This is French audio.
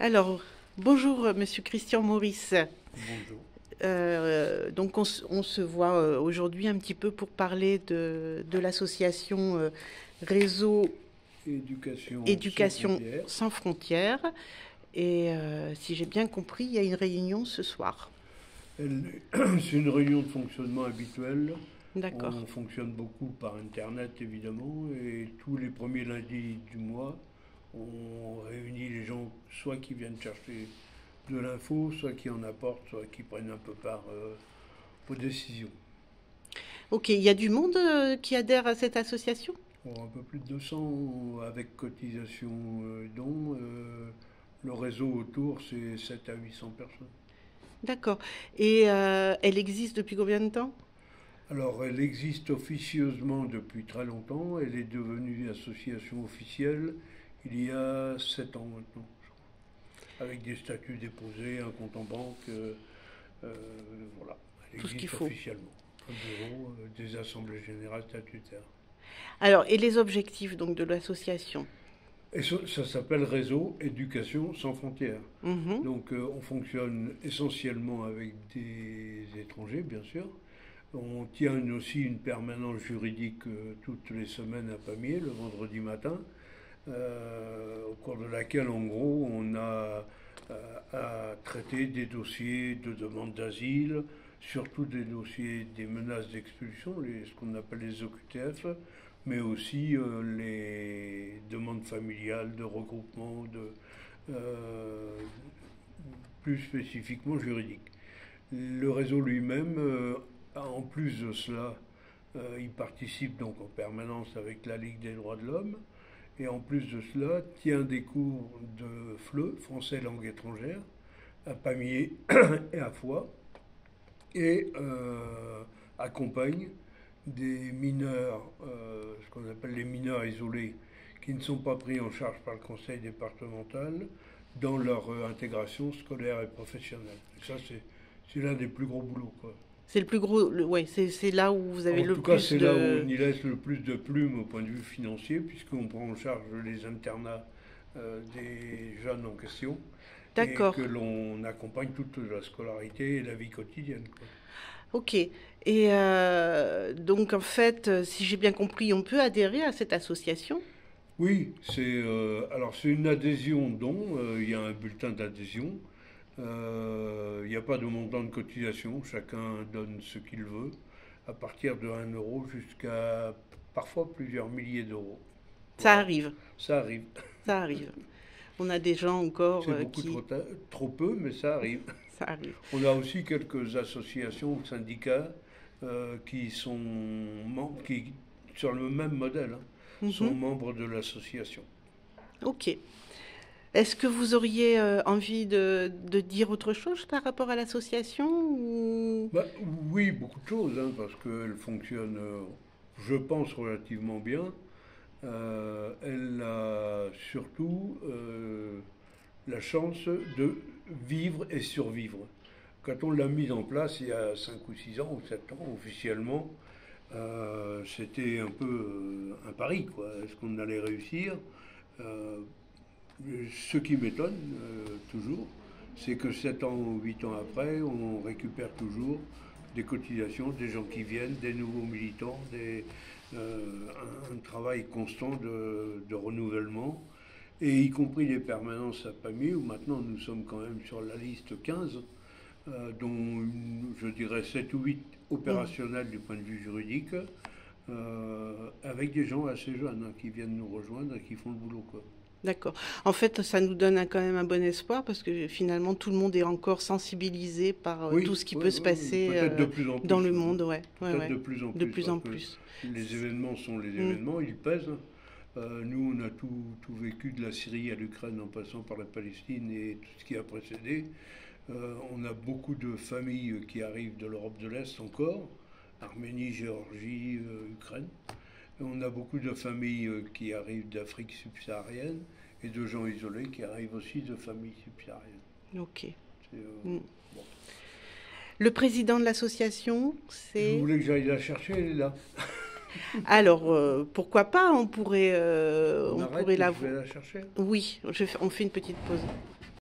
Alors, bonjour Monsieur Christian Maurice. Bonjour. Donc on se voit aujourd'hui un petit peu pour parler de l'association Réseau Éducation sans frontières. Et si j'ai bien compris, il y a une réunion ce soir. C'est une réunion de fonctionnement habituelle. D'accord. On fonctionne beaucoup par Internet, évidemment, et tous les premiers lundis du mois, on réunit les gens, soit qui viennent chercher de l'info, soit qui en apportent, soit qui prennent un peu part aux décisions. Ok, il y a du monde qui adhère à cette association? Un peu plus de 200 avec cotisation et dons. Le réseau autour, c'est 7 à 800 personnes. D'accord. Et elle existe depuis combien de temps? Alors, elle existe officieusement depuis très longtemps. Elle est devenue association officielle il y a 7 ans maintenant, avec des statuts déposés, un compte en banque. Voilà, elle Tout ce qu'il existe faut. officiellement. Un bureau, des assemblées générales statutaires. Alors, et les objectifs donc de l'association? Et ça s'appelle Réseau Éducation sans frontières. Mhm. Donc, on fonctionne essentiellement avec des étrangers, bien sûr. On tient aussi une permanence juridique toutes les semaines à Pamiers, le vendredi matin, au cours de laquelle, en gros, on a à traiter des dossiers de demande d'asile, surtout des dossiers des menaces d'expulsion, ce qu'on appelle les OQTF, mais aussi les demandes familiales, de regroupement, plus spécifiquement juridiques. Le réseau lui-même, en plus de cela, il participe donc en permanence avec la Ligue des droits de l'homme, et en plus de cela, tient des cours de FLE, français langue étrangère, à Pamiers et à Foix, et accompagne des mineurs, ce qu'on appelle les mineurs isolés, qui ne sont pas pris en charge par le conseil départemental dans leur intégration scolaire et professionnelle. Et ça, c'est l'un des plus gros boulots, quoi. C'est le plus gros, ouais, c'est là où vous avez En le tout cas, plus c'est là où on de... y laisse le plus de plumes au point de vue financier, puisqu'on prend en charge les internats des jeunes en question et D'accord. que l'on accompagne toute la scolarité et la vie quotidienne, quoi. Ok. Et donc, en fait, si j'ai bien compris, on peut adhérer à cette association? Oui, alors c'est une adhésion don, il y a un bulletin d'adhésion, il n'y a pas de montant de cotisation, chacun donne ce qu'il veut, à partir de 1 € jusqu'à parfois plusieurs milliers d'euros. Ça Voilà, arrive, ça arrive. ça arrive. On a des gens encore C'est beaucoup qui... trop peu, mais ça arrive. Ça arrive. On a aussi quelques associations ou syndicats qui sont membres, qui, sur le même modèle, hein, sont Mhm. membres de l'association. Ok. Est-ce que vous auriez envie de dire autre chose par rapport à l'association ou... Bah, oui, beaucoup de choses, hein, parce qu'elle fonctionne, je pense, relativement bien. Elle a surtout la chance de vivre et survivre. Quand on l'a mise en place il y a 5 ou 6 ans ou 7 ans officiellement, c'était un peu un pari, quoi. Est-ce qu'on allait réussir? Euh, Ce qui m'étonne toujours, c'est que 7 ans ou 8 ans après, on récupère toujours des cotisations, des gens qui viennent, des nouveaux militants, un travail constant de renouvellement, et y compris les permanences à Pamiers, où maintenant nous sommes quand même sur la liste 15, dont je dirais 7 ou 8 Mhm. opérationnels du point de vue juridique, avec des gens assez jeunes hein, qui viennent nous rejoindre et qui font le boulot, quoi. D'accord. En fait, ça nous donne quand même un bon espoir parce que finalement, tout le monde est encore sensibilisé par tout Oui, ce qui oui, peut se oui, oui. passer Peut-être de plus en dans plus, le hein. monde. Ouais, ouais, Peut-être ouais. de plus en De plus, plus parce en que plus. les événements sont les Mm. événements, ils pèsent. Nous, on a tout vécu de la Syrie à l'Ukraine en passant par la Palestine et tout ce qui a précédé. On a beaucoup de familles qui arrivent de l'Europe de l'Est encore, Arménie, Géorgie, Ukraine. Et on a beaucoup de familles qui arrivent d'Afrique subsaharienne et de gens isolés qui arrivent aussi de familles subsahariennes. Ok. C'est, Mm. bon. Le président de l'association, Vous c'est... voulez que j'aille la chercher, elle est là. Alors, pourquoi pas, On on arrête pourrait et la... je vais la chercher. Oui, on fait une petite pause.